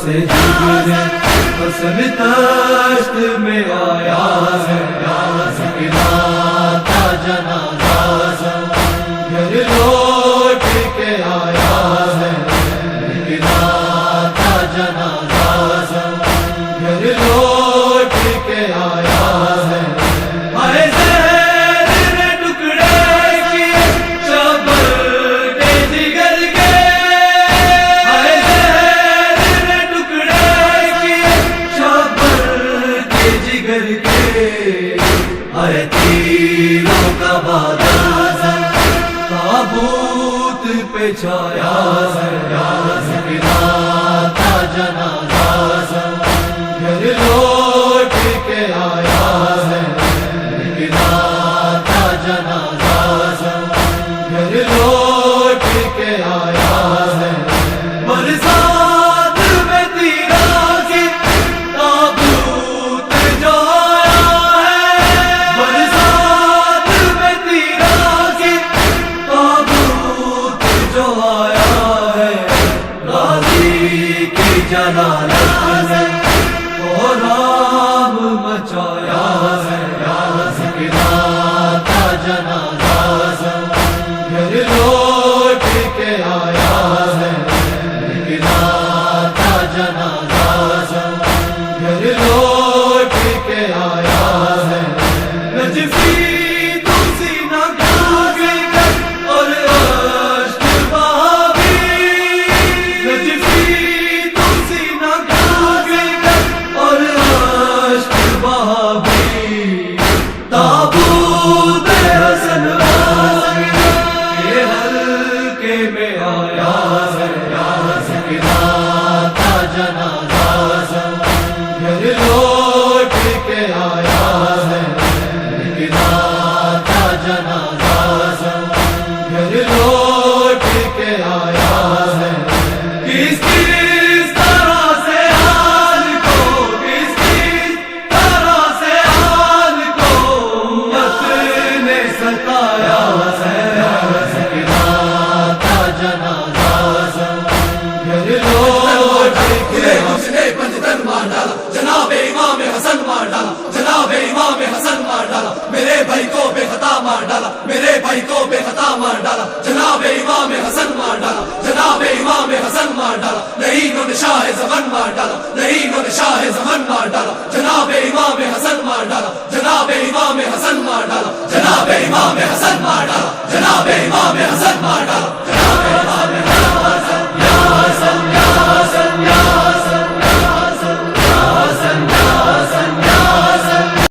سے جگرے حسن تشت میں آیا ہے، سکینہ کا جنازہ گھر لوٹ کے آیا ہے، سکینہ کا جنازہ گھر لوٹ کے آیا ہے۔ ہائے زہر نے ٹکڑے کیے شبر کے جگر کے، ہائے زہر نے ٹکڑے کیے شبر کے جگر کے، ہائے تیروں کا بادل تابوت پہ چھایا ہے، سکینہ کا جنازہ